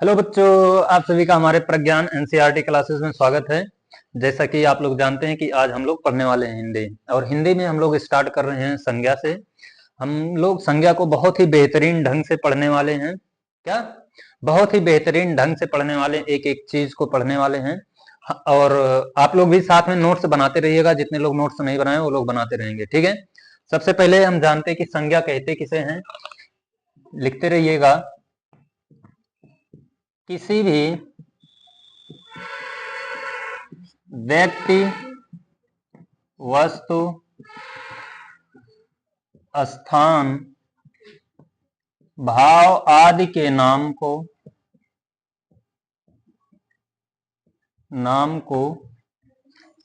Hello बच्चों, आप सभी का हमारे प्रज्ञान एनसीईआरटी क्लासेस में स्वागत है। जैसा कि आप लोग जानते हैं कि आज हम लोग पढ़ने वाले हैं हिंदी, और हिंदी में हम लोग स्टार्ट कर रहे हैं संज्ञा से। हम लोग संज्ञा को बहुत ही बेहतरीन ढंग से पढ़ने वाले हैं। क्या बहुत ही बेहतरीन ढंग से पढ़ने वाले, एक एक चीज को पढ़ने वाले हैं। और आप लोग भी साथ में नोट्स बनाते रहिएगा। जितने लोग नोट्स नहीं बनाए वो लोग बनाते रहेंगे, ठीक है। सबसे पहले हम जानते हैं कि संज्ञा कहते किसे हैं। लिखते रहिएगा। किसी भी व्यक्ति, वस्तु, स्थान, भाव आदि के नाम को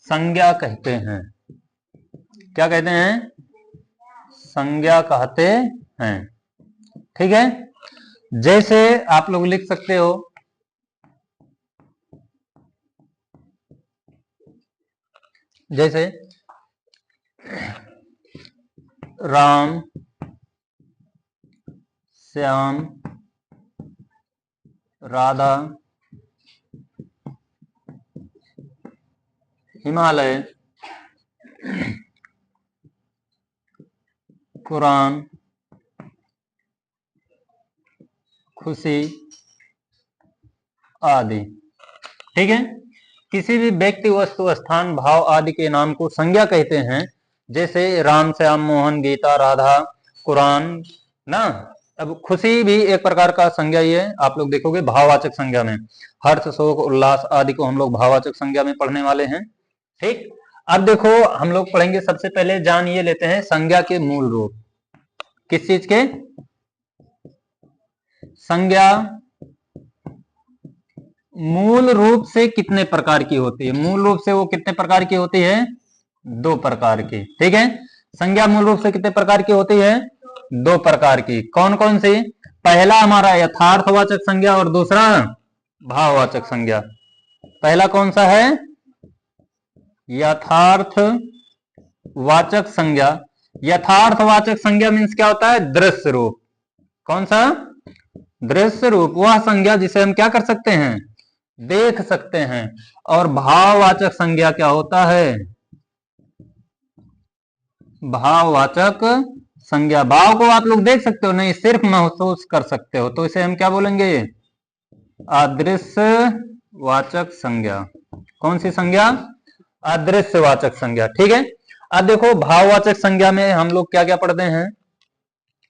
संज्ञा कहते हैं। क्या कहते हैं? संज्ञा कहते हैं, ठीक है। जैसे आप लोग लिख सकते हो, जैसे राम, श्याम, राधा, हिमालय, कुरान, खुशी आदि, ठीक है। किसी भी व्यक्ति, वस्तु, स्थान, भाव आदि के नाम को संज्ञा कहते हैं। जैसे राम, श्याम, मोहन, गीता, राधा, कुरान ना। अब खुशी भी एक प्रकार का संज्ञा ही है। आप लोग देखोगे भाववाचक संज्ञा में हर्ष, शोक, उल्लास आदि को हम लोग भाववाचक संज्ञा में पढ़ने वाले हैं, ठीक। अब देखो हम लोग पढ़ेंगे, सबसे पहले जान ये लेते हैं संज्ञा के मूल रूप। किस चीज के? संज्ञा मूल रूप से कितने प्रकार की होती है? मूल रूप से वो कितने प्रकार की होती है? दो प्रकार की, ठीक है। संज्ञा मूल रूप से कितने प्रकार की होती है? दो प्रकार की। कौन कौन सी? पहला हमारा यथार्थवाचक संज्ञा और दूसरा भाववाचक संज्ञा। पहला कौन सा है? यथार्थवाचक संज्ञा। यथार्थवाचक संज्ञा मीन्स क्या होता है? दृश्य रूप। कौन सा? दृश्य रूप। वह संज्ञा जिसे हम क्या कर सकते हैं? देख सकते हैं। और भाववाचक संज्ञा क्या होता है? भाववाचक संज्ञा, भाव को आप लोग देख सकते हो नहीं, सिर्फ महसूस कर सकते हो, तो इसे हम क्या बोलेंगे? अदृश्यवाचक संज्ञा। कौन सी संज्ञा? अदृश्यवाचक संज्ञा, ठीक है। अब देखो भाववाचक संज्ञा में हम लोग क्या क्या पढ़ते हैं।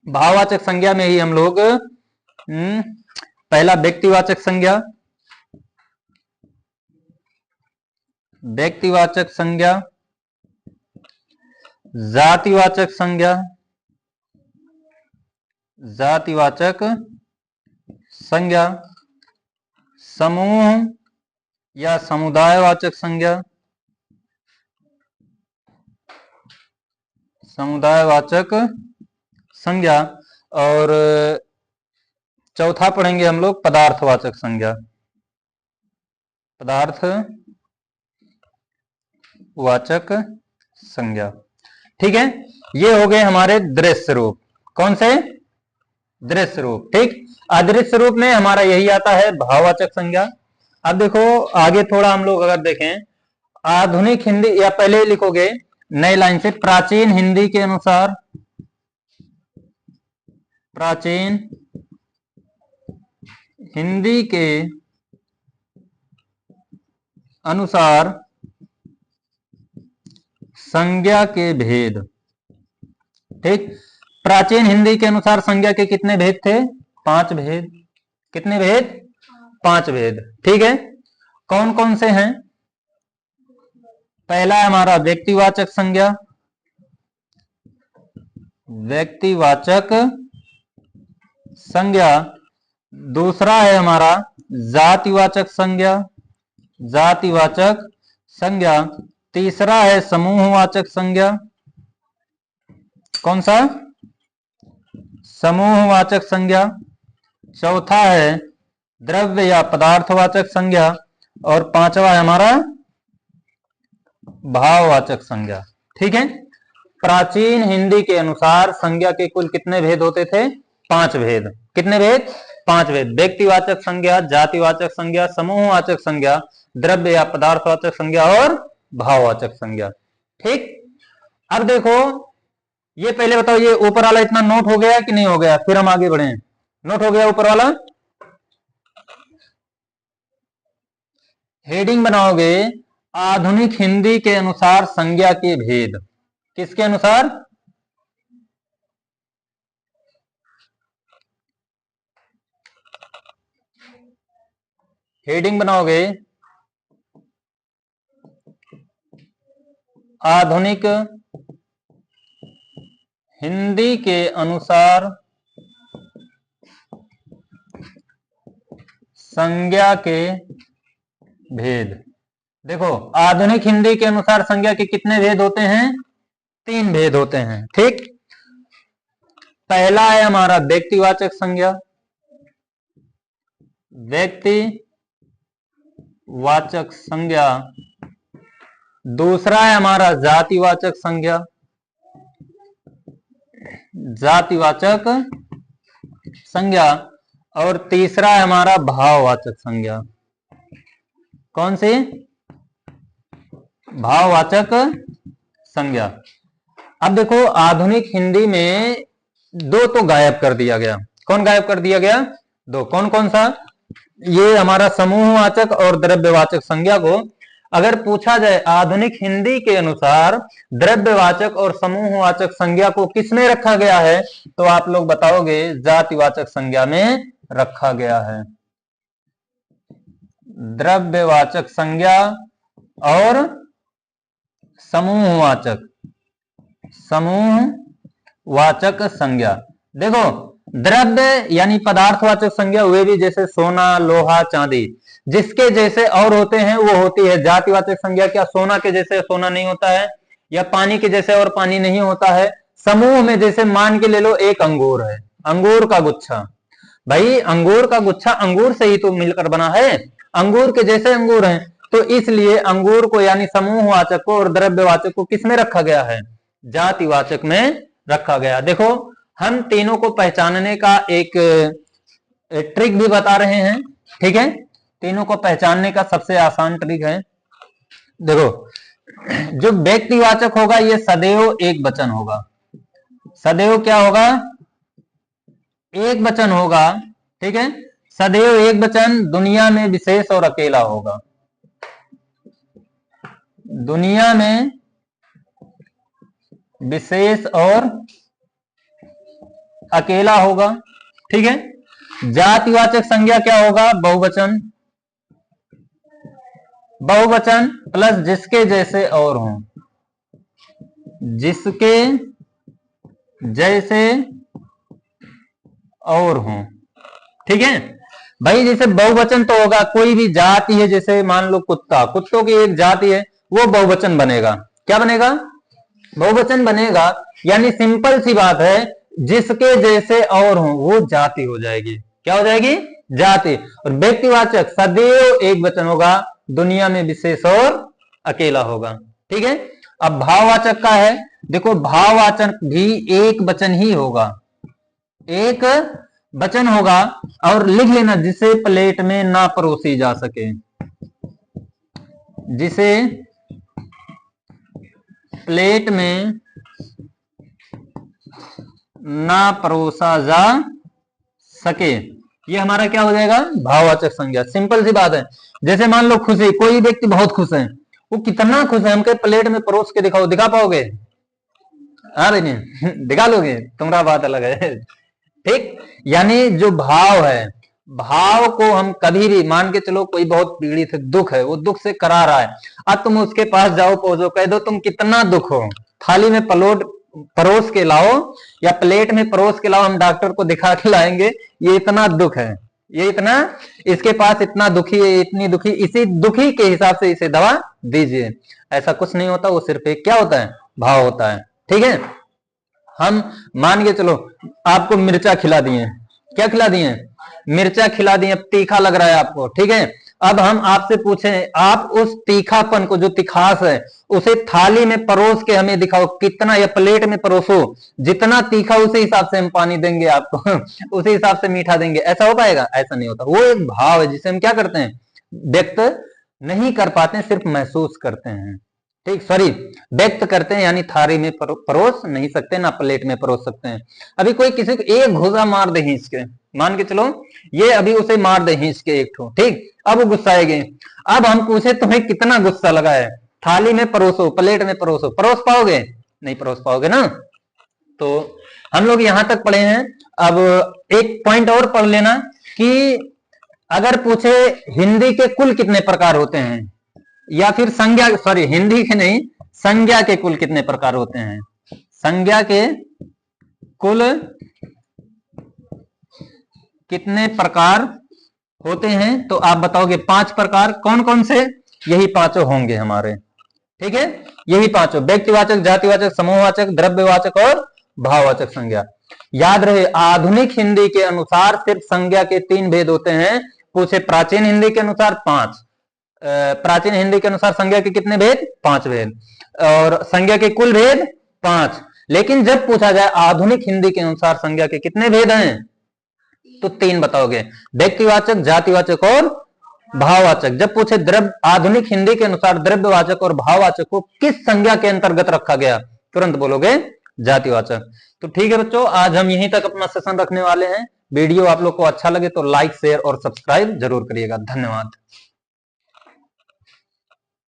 भाववाचक संज्ञा में ही हम लोग पहला व्यक्तिवाचक संज्ञा, व्यक्तिवाचक संज्ञा, जातिवाचक संज्ञा, जातिवाचक संज्ञा, समूह या समुदायवाचक संज्ञा, समुदायवाचक संज्ञा, और चौथा पढ़ेंगे हम लोग पदार्थवाचक संज्ञा, पदार्थवाचक संज्ञा, ठीक है। ये हो गए हमारे दृश्य रूप। कौन से? दृश्य रूप, ठीक। अदृश्य रूप में हमारा यही आता है भाववाचक संज्ञा। अब देखो आगे थोड़ा हम लोग अगर देखें, आधुनिक हिंदी, या पहले लिखोगे नई लाइन से, प्राचीन हिंदी के अनुसार, प्राचीन हिंदी के अनुसार संज्ञा के भेद, ठीक। प्राचीन हिंदी के अनुसार संज्ञा के कितने भेद थे? 5 भेद। कितने भेद? 5 भेद, ठीक है। कौन कौन से हैं? पहला है हमारा व्यक्तिवाचक संज्ञा, व्यक्तिवाचक संज्ञा। दूसरा है हमारा जातिवाचक संज्ञा, जातिवाचक संज्ञा। तीसरा है समूहवाचक संज्ञा। कौन सा? समूहवाचक संज्ञा। चौथा है द्रव्य या पदार्थवाचक संज्ञा, और पांचवा है हमारा भाववाचक संज्ञा, ठीक है। प्राचीन हिंदी के अनुसार संज्ञा के कुल कितने भेद होते थे? 5 भेद। कितने भेद? 5 भेद: व्यक्तिवाचक संज्ञा, जातिवाचक संज्ञा, समूहवाचक संज्ञा, द्रव्य या पदार्थवाचक संज्ञा और भाववाचक संज्ञा। ठीक, अब देखो ये पहले बताओ, ये ऊपर वाला इतना नोट हो गया कि नहीं हो गया? फिर हम आगे बढ़े। नोट हो गया ऊपर वाला? हेडिंग बनाओगे, आधुनिक हिंदी के अनुसार संज्ञा के भेद। किसके अनुसार? हेडिंग बनाओगे, आधुनिक हिंदी के अनुसार संज्ञा के भेद। देखो, आधुनिक हिंदी के अनुसार संज्ञा के कितने भेद होते हैं? 3 भेद होते हैं। ठीक, पहला है हमारा व्यक्तिवाचक संज्ञा, व्यक्तिवाचक संज्ञा। दूसरा है हमारा जातिवाचक संज्ञा, जातिवाचक संज्ञा। और तीसरा है हमारा भाववाचक संज्ञा। कौन सी? भाववाचक संज्ञा। अब देखो, आधुनिक हिंदी में 2 तो गायब कर दिया गया। कौन गायब कर दिया गया? 2। कौन कौन सा? ये हमारा समूहवाचक और द्रव्यवाचक संज्ञा को अगर पूछा जाए आधुनिक हिंदी के अनुसार द्रव्यवाचक और समूहवाचक संज्ञा को किसमें रखा गया है, तो आप लोग बताओगे जातिवाचक संज्ञा में रखा गया है। द्रव्यवाचक संज्ञा और समूहवाचक संज्ञा। देखो, द्रव्य यानी पदार्थवाचक संज्ञा वे भी जैसे सोना, लोहा, चांदी, जिसके जैसे और होते हैं वो होती है जातिवाचक संज्ञा। क्या सोना के जैसे सोना नहीं होता है, या पानी के जैसे और पानी नहीं होता है? समूह में जैसे मान के ले लो एक अंगूर है, अंगूर का गुच्छा। भाई अंगूर का गुच्छा अंगूर से ही तो मिलकर बना है, अंगूर के जैसे अंगूर हैं। तो इसलिए अंगूर को यानी समूहवाचक को और द्रव्यवाचक को किसमें रखा गया है? जातिवाचक में रखा गया। देखो, हम तीनों को पहचानने का एक ट्रिक भी बता रहे हैं। ठीक है, तीनों को पहचानने का सबसे आसान ट्रिक है। देखो, जो व्यक्तिवाचक होगा ये सदैव एक वचन होगा। सदैव क्या होगा? एक वचन होगा। ठीक है, सदैव एक वचन, दुनिया में विशेष और अकेला होगा। दुनिया में विशेष और अकेला होगा। ठीक है, जातिवाचक संज्ञा क्या होगा? बहुवचन। बहुवचन प्लस जिसके जैसे और हों, जिसके जैसे और हों। ठीक है भाई, जैसे बहुवचन तो होगा, कोई भी जाति है, जैसे मान लो कुत्ता, कुत्तों की एक जाति है, वो बहुवचन बनेगा। क्या बनेगा? बहुवचन बनेगा। यानी सिंपल सी बात है, जिसके जैसे और हों वो जाति हो जाएगी। क्या हो जाएगी? जाति। और व्यक्तिवाचक सदैव एक वचन होगा, दुनिया में विशेष और अकेला होगा। ठीक है, अब भाववाचक का है। देखो, भाववाचक भी एक वचन ही होगा, एक वचन होगा। और लिख लेना, जिसे प्लेट में ना परोसी जा सके, जिसे प्लेट में ना परोसा जा सके, ये हमारा क्या हो जाएगा? भाववाचक संज्ञा। सिंपल सी बात है। जैसे मान लो खुशी, कोई व्यक्ति बहुत खुश है, वो कितना खुश है, हमके प्लेट में परोस के दिखाओ, दिखा पाओगे? अरे नहीं, दिखा लोगे? तुम्हारा बात अलग है। ठीक, यानी जो भाव है, भाव को हम कभी भी मान के चलो, कोई बहुत पीड़ित है, दुख है, वो दुख से करा रहा है, अब तुम उसके पास जाओ, पहुंचो, कह दो तुम कितना दुख हो, थाली में परोस के लाओ या प्लेट में परोस के लाओ, हम डॉक्टर को दिखा के लाएंगे, ये इतना दुख है, ये इतना, इसके पास इतना दुखी है, इतनी दुखी, इसी दुखी के हिसाब से इसे दवा दीजिए। ऐसा कुछ नहीं होता, वो सिर्फ एक क्या होता है? भाव होता है। ठीक है, हम मान के चलो आपको मिर्चा खिला दिए, क्या खिला दिए? मिर्चा खिला दिए, तीखा लग रहा है आपको। ठीक है, अब हम आपसे पूछें, आप उस तीखापन को, जो तिखास है, उसे थाली में परोस के हमें दिखाओ कितना, या प्लेट में परोसो, जितना तीखा उसी हिसाब से हम पानी देंगे आपको उसी हिसाब से मीठा देंगे। ऐसा हो पाएगा? ऐसा नहीं होता। वो एक भाव है जिसे हम क्या करते हैं, व्यक्त नहीं कर पाते हैं, सिर्फ महसूस करते हैं। ठीक, सॉरी, व्यक्त करते हैं, यानी थाली में परोस नहीं सकते, ना प्लेट में परोस सकते हैं। अभी कोई किसी को एक घुसा मार दे हिंच के, मान के चलो ये अभी उसे मार दे हिंच के एक ठो, ठीक, अब वो गुस्साएगी। अब हम पूछे तुम्हें कितना गुस्सा लगा है, थाली में परोसो, प्लेट में परोसो, परोस पाओगे? नहीं परोस पाओगे ना। तो हम लोग यहां तक पढ़े हैं। अब एक पॉइंट और पढ़ लेना कि अगर पूछे हिंदी के कुल कितने प्रकार होते हैं, या फिर संज्ञा, सॉरी हिंदी के नहीं, संज्ञा के कुल कितने प्रकार होते हैं, संज्ञा के कुल कितने प्रकार होते हैं, तो आप बताओगे 5 प्रकार। कौन कौन से? यही पांचों होंगे हमारे, ठीक है, यही पांचों, व्यक्तिवाचक, जातिवाचक, समूहवाचक, द्रव्यवाचक और भाववाचक संज्ञा। याद रहे, आधुनिक हिंदी के अनुसार सिर्फ संज्ञा के 3 भेद होते हैं। पूछे प्राचीन हिंदी के अनुसार 5, प्राचीन हिंदी के अनुसार संज्ञा के कितने भेद? 5 भेद, और संज्ञा के कुल भेद 5। लेकिन जब पूछा जाए आधुनिक हिंदी के अनुसार संज्ञा के कितने भेद हैं, तो 3 बताओगे, व्यक्तिवाचक, जातिवाचक और भाववाचक। जब पूछे आधुनिक हिंदी के अनुसार द्रव्यवाचक और भाववाचक को किस संज्ञा के अंतर्गत रखा गया, तुरंत बोलोगे जातिवाचक। तो ठीक है बच्चों, आज हम यहीं तक अपना सेशन रखने वाले हैं। वीडियो आप लोग को अच्छा लगे तो लाइक, शेयर और सब्सक्राइब जरूर करिएगा। धन्यवाद।